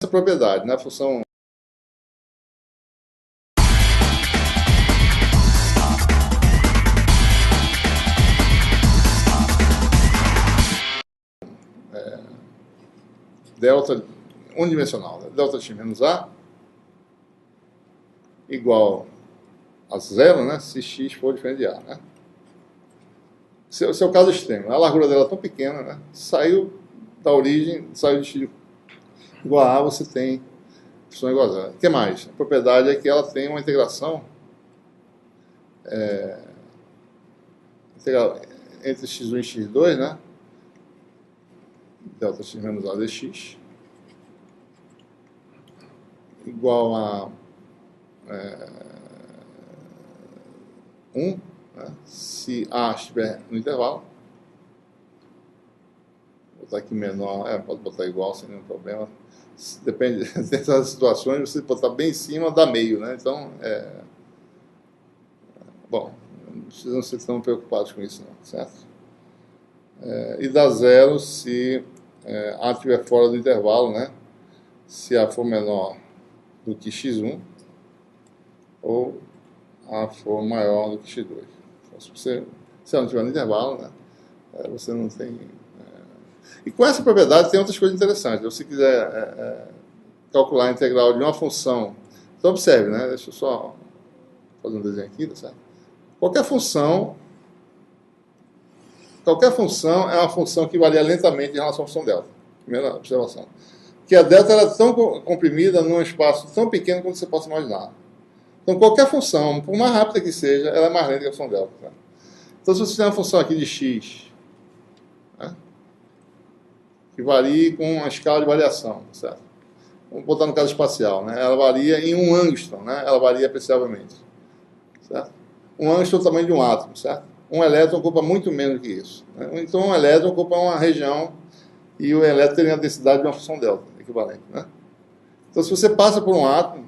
essa propriedade, né? A função delta unidimensional, né? Delta x menos a igual a zero, né? Se x for diferente de a, né? Esse é o caso extremo. A largura dela é tão pequena, né? Saiu da origem, saiu de x igual a você tem função igual a zero. O que mais? A propriedade é que ela tem uma integração integral entre x1 e x2, né? Delta x menos a dx igual a 1, né? Se a estiver no intervalo. Vou botar aqui menor, pode botar igual sem nenhum problema. Depende dessas situações, você botar bem em cima, dá meio, né? Então, bom, não precisam ser tão preocupados com isso, não, certo? E dá zero se a estiver fora do intervalo, né? Se a for menor do que x1 ou a for maior do que x2. Então, se ela não estiver no intervalo, né? Você não tem... E com essa propriedade tem outras coisas interessantes. Se você quiser calcular a integral de uma função, então observe, né? Deixa eu só fazer um desenho aqui, tá certo? Qualquer função é uma função que varia lentamente em relação à função delta. Primeira observação. Que a delta era tão comprimida num espaço tão pequeno quanto você possa imaginar. Então, qualquer função, por mais rápida que seja, ela é mais lenta que a função delta. Tá? Então, se você tem uma função aqui de x, né, que varia com uma escala de variação, certo? Vamos botar no caso espacial, né? Ela varia em 1 angstrom, né? Ela varia apreciavelmente, certo? 1 angstrom é o tamanho de um átomo, certo? Um elétron ocupa muito menos que isso, né? Então, um elétron ocupa uma região e o elétron tem a densidade de uma função delta, equivalente, né? Então, se você passa por um átomo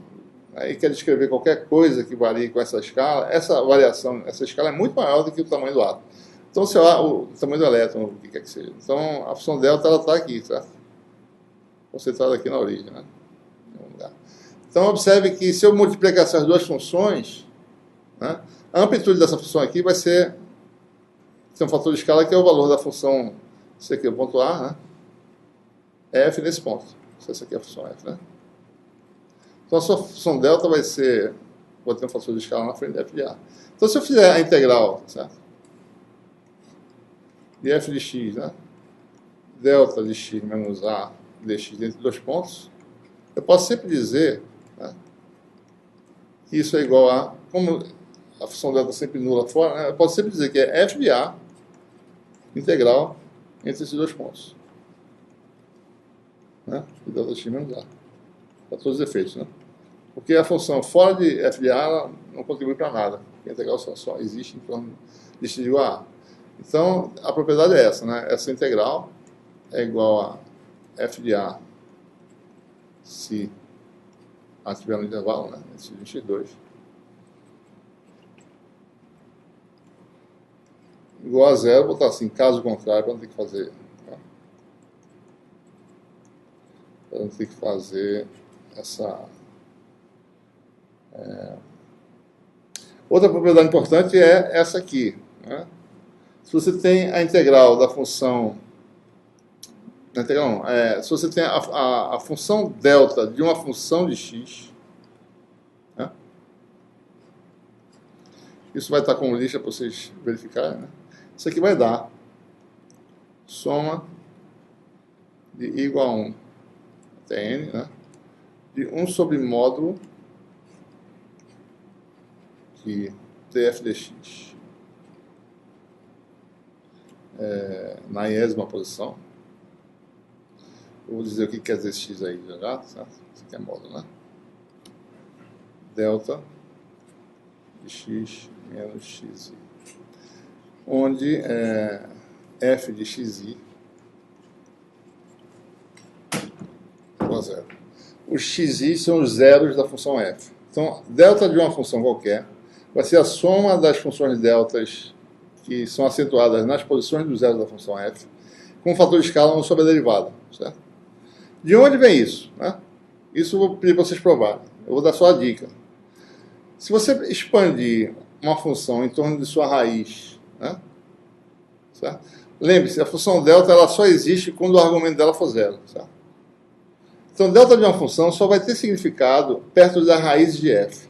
e quer descrever qualquer coisa que varie com essa escala, essa variação, essa escala é muito maior do que o tamanho do átomo. Então, se o tamanho do elétron, o que quer que seja. Então, a função delta, ela está aqui, certo? Concentrada aqui na origem, né? Em algum lugar. Então, observe que se eu multiplicar essas duas funções, né, a amplitude dessa função aqui vai ser tem um fator de escala que é o valor da função, isso aqui é o ponto A, né? F nesse ponto. Essa aqui é a função F, né? Então, a sua função delta vai ser, vou ter um fator de escala na frente de f de a. Então, se eu fizer a integral, certo? De f de x, né? Delta de x menos a dx entre dois pontos, eu posso sempre dizer, né, que isso é igual a, como a função delta sempre nula fora, né, eu posso sempre dizer que é f de a integral entre esses dois pontos. Né? E delta de x menos a. Para todos os efeitos, né? Porque a função fora de f de a ela não contribui para nada. A integral só existe em torno de x igual a a. Então, a propriedade é essa, né? Essa integral é igual a f de a se a estiver no intervalo, né? Esse x2. Igual a zero, vou botar assim, caso contrário, para não ter que fazer... Tá? Para não ter que fazer essa... Outra propriedade importante é essa aqui, né? Se você tem a integral da função... Não, integral não. Se você tem a função delta de uma função de x, né? Isso vai estar como lista para vocês verificarem, né? Isso aqui vai dar soma de I igual a 1 até n, né? De 1 sobre módulo de df dx na iésima posição. Eu vou dizer o que quer dizer x aí já, certo? Isso aqui é módulo, né? Delta de x menos xi, onde f de xi igual a zero. Os xi são os zeros da função f. Então, delta de uma função qualquer vai ser a soma das funções deltas que são acentuadas nas posições dos zeros da função f, com um fator de escala 1 sobre a derivada, certo? De onde vem isso, né? Isso eu vou pedir para vocês provarem. Eu vou dar só a dica. Se você expandir uma função em torno de sua raiz, né? Certo? Lembre-se, a função delta ela só existe quando o argumento dela for zero. Certo? Então, delta de uma função só vai ter significado perto da raiz de f.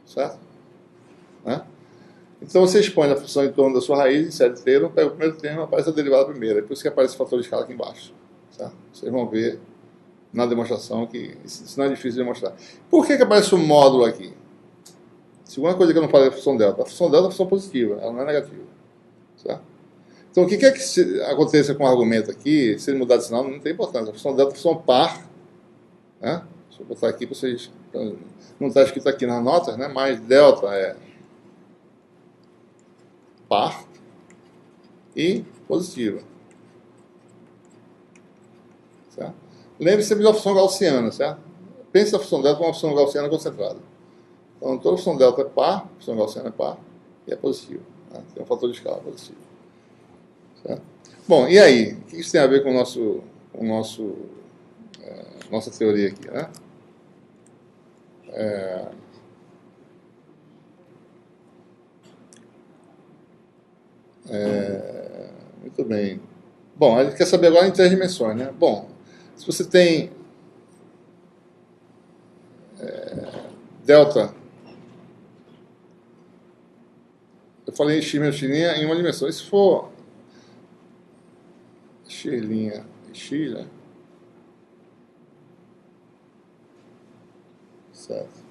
Certo? Né? Então, você expande a função em torno da sua raiz, insere termo, pega o primeiro termo e aparece a derivada primeira. É por isso que aparece o fator de escala aqui embaixo. Certo? Vocês vão ver na demonstração que isso não é difícil de demonstrar. Por que aparece um módulo aqui? Segunda coisa que eu não falei da função delta. A função delta é uma função positiva, ela não é negativa. Certo? Então, o que quer que aconteça com o argumento aqui, se ele mudar de sinal, não tem importância. A função delta é uma função par. Né? Deixa eu botar aqui para vocês. Não está escrito aqui nas notas, né? Mas delta é par e positiva. Certo? Lembre-se da função gaussiana, certo? Pense na função delta como uma função gaussiana concentrada. Então, toda função delta é par, a função gaussiana é par e é positiva. Né? Tem um fator de escala positivo. Certo? Bom, e aí? O que isso tem a ver com nossa teoria aqui, né? Muito bem. Bom, a gente quer saber agora em 3 dimensões, né? Bom, se você tem delta, eu falei x menos x' em uma dimensão. E se for x', x, né? Certo.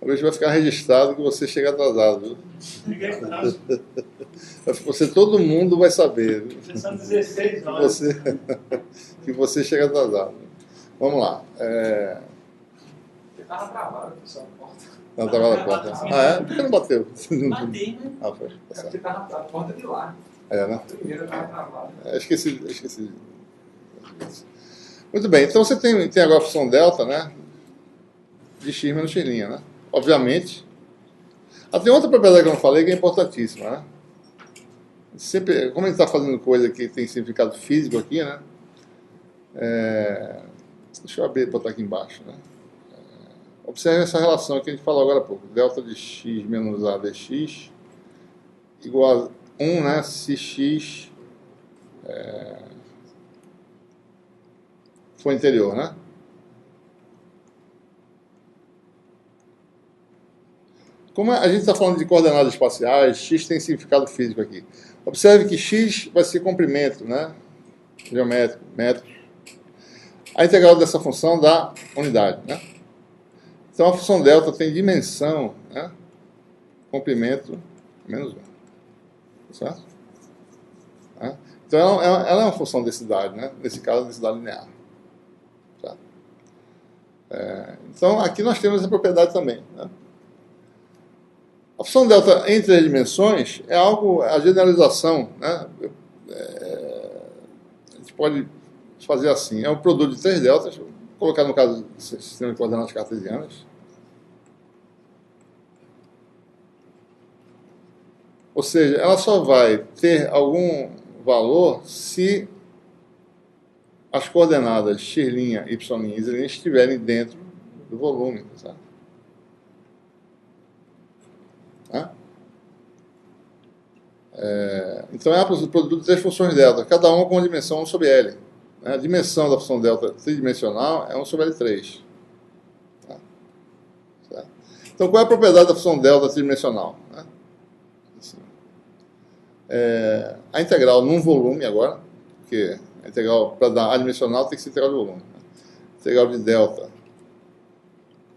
Talvez vai ficar registrado que você chega atrasado, viu? Todo mundo vai saber. São 16 horas. Que você chega atrasado. Vamos lá. Você estava travado, pessoal. Não, estava na porta. Ah, é? Por que não bateu? Batei, né? Ah, foi. É porque estava na porta de lá. É, né? Primeiro estava travado. Esqueci. Muito bem, então você tem agora a função delta, né? De x menos x', né? Obviamente. Tem outra propriedade que eu não falei que é importantíssima, né? Sempre, como a gente está fazendo coisa que tem significado físico aqui, né? Deixa eu botar aqui embaixo, né? Observe essa relação que a gente falou agora há pouco. Delta de x menos a dx igual a 1, né? Se x for interior, né? Como a gente está falando de coordenadas espaciais, x tem significado físico aqui. Observe que x vai ser comprimento, né? Geométrico, metro. A integral dessa função dá unidade, né? Então a função delta tem dimensão, né? Comprimento menos 1. Certo? Então ela é uma função de densidade, né? Nesse caso, densidade linear. Certo? Então aqui nós temos essa propriedade também, né? A função delta em 3 dimensões é algo, a generalização, né? A gente pode fazer assim, é um produto de 3 deltas, vou colocar no caso do sistema de coordenadas cartesianas. Ou seja, ela só vai ter algum valor se as coordenadas x', y' e z' estiverem dentro do volume, sabe? Então é o produto de 3 funções delta, cada uma com uma dimensão 1 sobre L. A dimensão da função delta tridimensional é 1 sobre L3. Certo? Então qual é a propriedade da função delta tridimensional? Assim. A integral num volume agora, porque a integral para dar adimensional tem que ser integral de volume. Integral de delta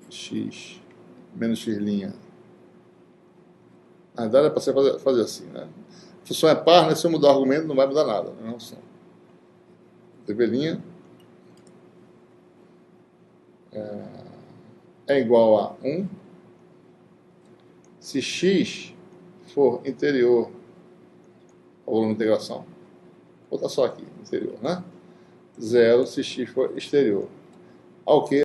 x menos x'. Na verdade é para você fazer assim, né? A função é par, né? Se eu mudar o argumento não vai mudar nada. Não é dv' é igual a 1 se x for interior ao volume de integração. Vou botar só aqui, interior, né? 0 se x for exterior. Ao que